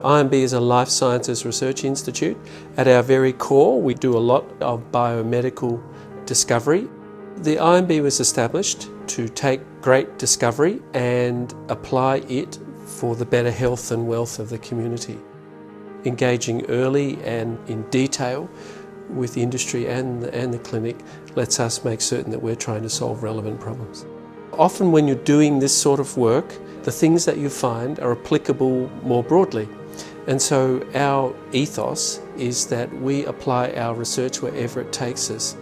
IMB is a life sciences research institute. At our very core, we do a lot of biomedical discovery. The IMB was established to take great discovery and apply it for the better health and wealth of the community. Engaging early and in detail with the industry and the clinic lets us make certain that we're trying to solve relevant problems. Often when you're doing this sort of work, the things that you find are applicable more broadly. And so our ethos is that we apply our research wherever it takes us.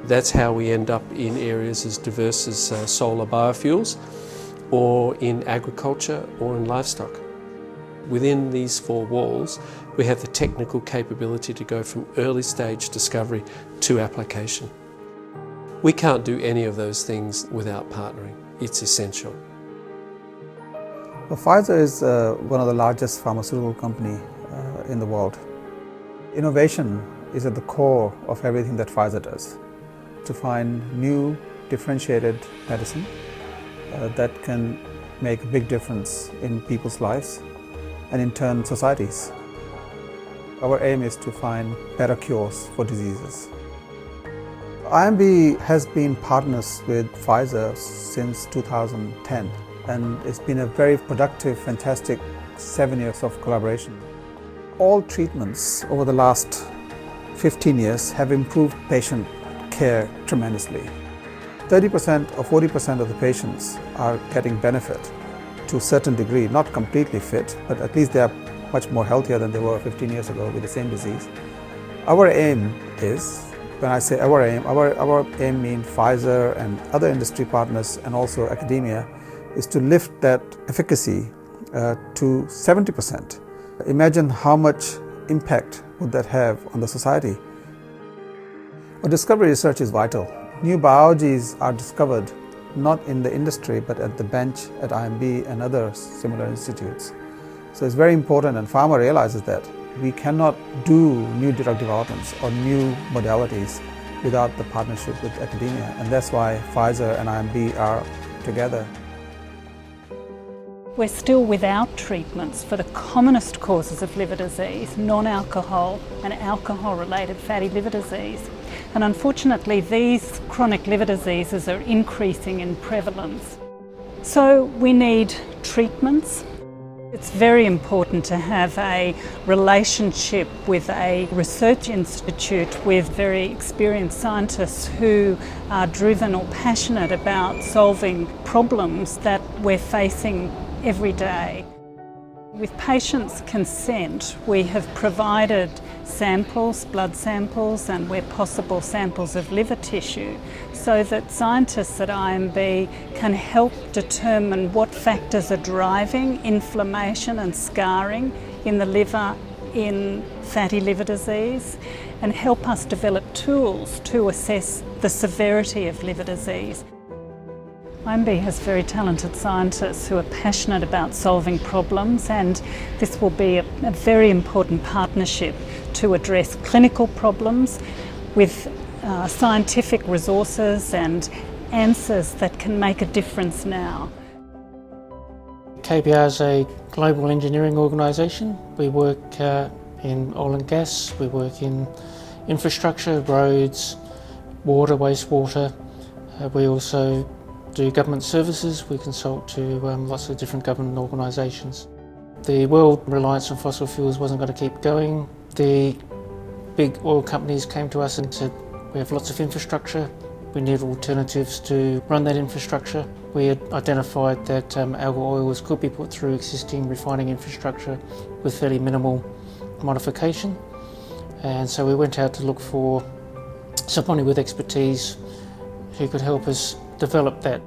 That's how we end up in areas as diverse as solar biofuels, or in agriculture, or in livestock. Within these four walls, we have the technical capability to go from early stage discovery to application. We can't do any of those things without partnering. It's essential. Well, Pfizer is one of the largest pharmaceutical company in the world. Innovation is at the core of everything that Pfizer does, to find new differentiated medicine that can make a big difference in people's lives and in turn societies. Our aim is to find better cures for diseases. IMB has been partners with Pfizer since 2010, and it's been a very productive, fantastic 7 years of collaboration. All treatments over the last 15 years have improved patient care tremendously. 30% or 40% of the patients are getting benefit to a certain degree, not completely fit, but at least they are much more healthier than they were 15 years ago with the same disease. Our aim is, when I say our aim means Pfizer and other industry partners and also academia, is to lift that efficacy to 70%. Imagine how much impact would that have on the society. Well, discovery research is vital. New biologies are discovered not in the industry but at the bench at IMB and other similar institutes. So it's very important, and pharma realizes that we cannot do new drug developments or new modalities without the partnership with academia, and that's why Pfizer and IMB are together. We're still without treatments for the commonest causes of liver disease, non-alcohol and alcohol-related fatty liver disease. And unfortunately, these chronic liver diseases are increasing in prevalence. So we need treatments. It's very important to have a relationship with a research institute with very experienced scientists who are driven or passionate about solving problems that we're facing every day. With patients' consent, we have provided samples, blood samples, and where possible samples of liver tissue, so that scientists at IMB can help determine what factors are driving inflammation and scarring in the liver in fatty liver disease, and help us develop tools to assess the severity of liver disease. IMB has very talented scientists who are passionate about solving problems, and this will be a very important partnership to address clinical problems with scientific resources and answers that can make a difference now. KBR is a global engineering organisation. We work in oil and gas, we work in infrastructure, roads, water, wastewater. We also do government services. We consult to lots of different government organisations. The world reliance on fossil fuels wasn't going to keep going. The big oil companies came to us and said, we have lots of infrastructure, we need alternatives to run that infrastructure. We had identified that algal oils could be put through existing refining infrastructure with fairly minimal modification, and so we went out to look for somebody with expertise who could help us develop that.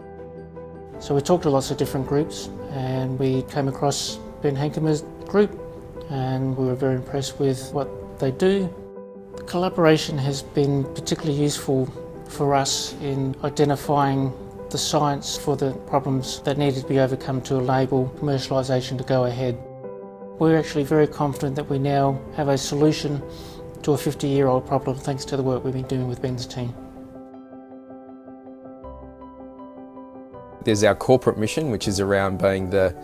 So we talked to lots of different groups, and we came across Ben Henkemer's group, and we were very impressed with what they do. The collaboration has been particularly useful for us in identifying the science for the problems that needed to be overcome to enable commercialisation to go ahead. We're actually very confident that we now have a solution to a 50-year-old problem thanks to the work we've been doing with Ben's team. There's our corporate mission, which is around being the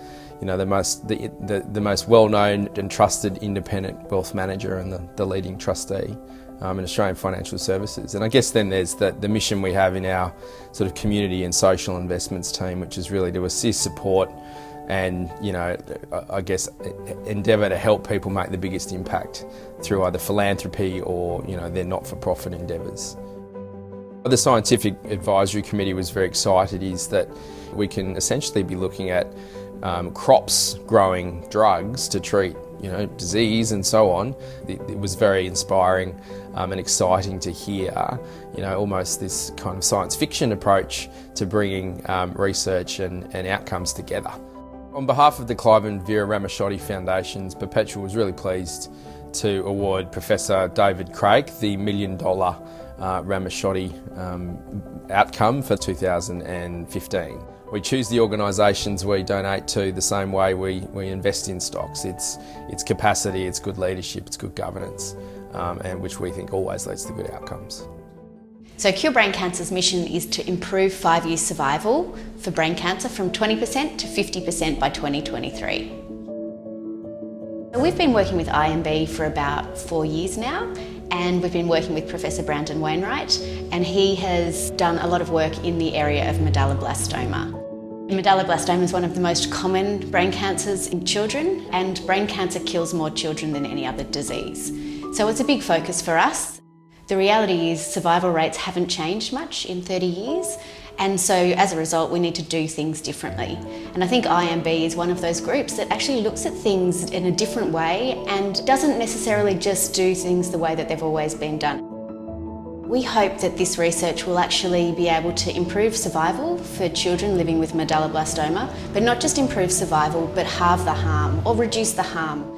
the most well-known and trusted independent wealth manager and the leading trustee in Australian financial services. And I guess then there's the mission we have in our sort of community and social investments team, which is really to assist, support and, I guess endeavour to help people make the biggest impact through either philanthropy or, their not-for-profit endeavours. The Scientific Advisory Committee was very excited is that we can essentially be looking at crops growing drugs to treat disease and so on. It was very inspiring and exciting to hear, almost this kind of science fiction approach to bringing research and outcomes together. On behalf of the Clive and Vera Ramaciotti Foundations, Perpetual was really pleased to award Professor David Craig the $1 million Ramaciotti outcome for 2015. We choose the organisations we donate to the same way we invest in stocks. It's capacity, it's good leadership, it's good governance, and which we think always leads to good outcomes. So Cure Brain Cancer's mission is to improve 5-year survival for brain cancer from 20% to 50% by 2023. We've been working with IMB for about 4 years now, and we've been working with Professor Brandon Wainwright, and he has done a lot of work in the area of medulloblastoma. Medulloblastoma is one of the most common brain cancers in children, and brain cancer kills more children than any other disease. So it's a big focus for us. The reality is survival rates haven't changed much in 30 years, and so as a result we need to do things differently. And I think IMB is one of those groups that actually looks at things in a different way and doesn't necessarily just do things the way that they've always been done. We hope that this research will actually be able to improve survival for children living with medulloblastoma, but not just improve survival, but halve the harm or reduce the harm.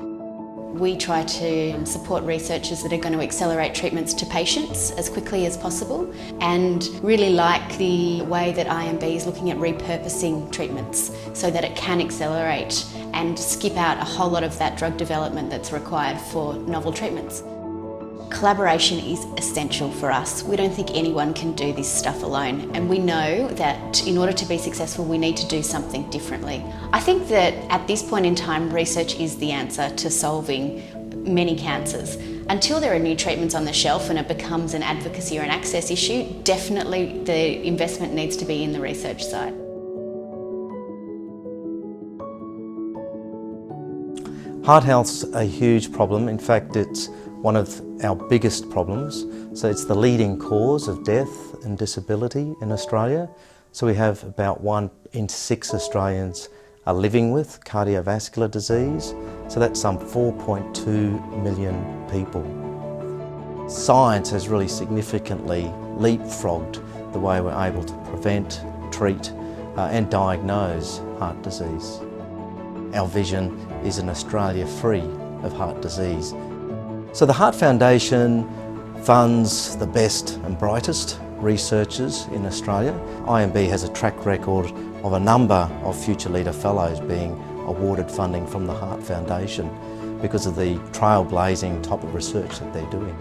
We try to support researchers that are going to accelerate treatments to patients as quickly as possible, and really like the way that IMB is looking at repurposing treatments so that it can accelerate and skip out a whole lot of that drug development that's required for novel treatments. Collaboration is essential for us. We don't think anyone can do this stuff alone, and we know that in order to be successful we need to do something differently. I think that at this point in time research is the answer to solving many cancers. Until there are new treatments on the shelf and it becomes an advocacy or an access issue, definitely the investment needs to be in the research side. Heart health's a huge problem. In fact, it's one of our biggest problems. So it's the leading cause of death and disability in Australia. So we have about 1 in 6 Australians are living with cardiovascular disease. So that's some 4.2 million people. Science has really significantly leapfrogged the way we're able to prevent, treat and diagnose heart disease. Our vision is an Australia free of heart disease. So the Heart Foundation funds the best and brightest researchers in Australia. IMB has a track record of a number of Future Leader Fellows being awarded funding from the Heart Foundation because of the trailblazing type of research that they're doing.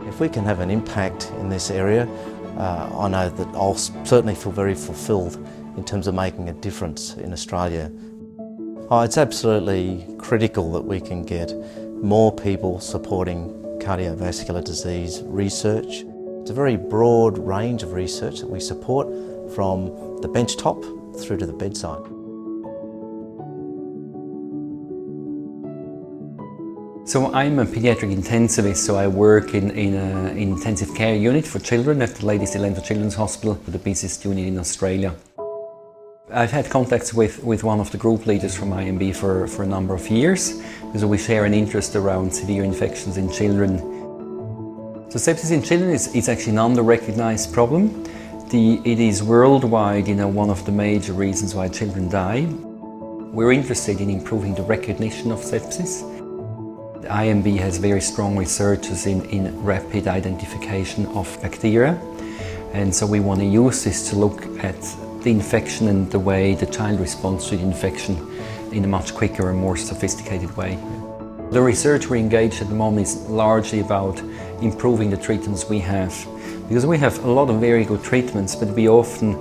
If we can have an impact in this area, I know that I'll certainly feel very fulfilled in terms of making a difference in Australia. It's absolutely critical that we can get more people supporting cardiovascular disease research. It's a very broad range of research that we support from the benchtop through to the bedside. So I'm a paediatric intensivist, so I work in an intensive care unit for children at the Lady Cilento Children's Hospital, the busiest unit in Australia. I've had contacts with one of the group leaders from IMB for a number of years, because we share an interest around severe infections in children. So sepsis in children is actually an under-recognized problem. It is worldwide, one of the major reasons why children die. We're interested in improving the recognition of sepsis. The IMB has very strong researchers in rapid identification of bacteria, and so we want to use this to look at the infection and the way the child responds to the infection in a much quicker and more sophisticated way. The research we're engaged at the moment is largely about improving the treatments we have, because we have a lot of very good treatments, but we often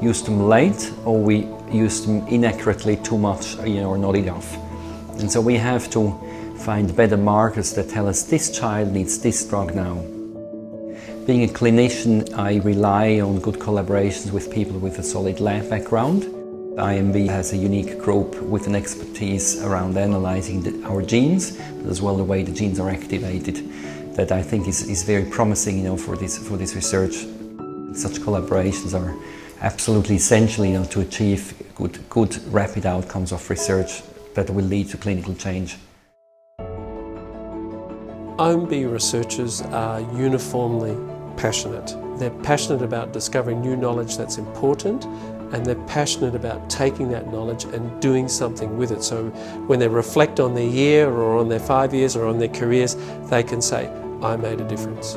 use them late or we use them inaccurately, too much, or not enough. And so we have to find better markers that tell us this child needs this drug now. Being a clinician, I rely on good collaborations with people with a solid lab background. IMB has a unique group with an expertise around analysing our genes, but as well the way the genes are activated, that I think is very promising, for this research. Such collaborations are absolutely essential, to achieve good rapid outcomes of research that will lead to clinical change. IMB researchers are uniformly passionate. They're passionate about discovering new knowledge that's important, and they're passionate about taking that knowledge and doing something with it. So when they reflect on their year or on their 5 years or on their careers, they can say, I made a difference.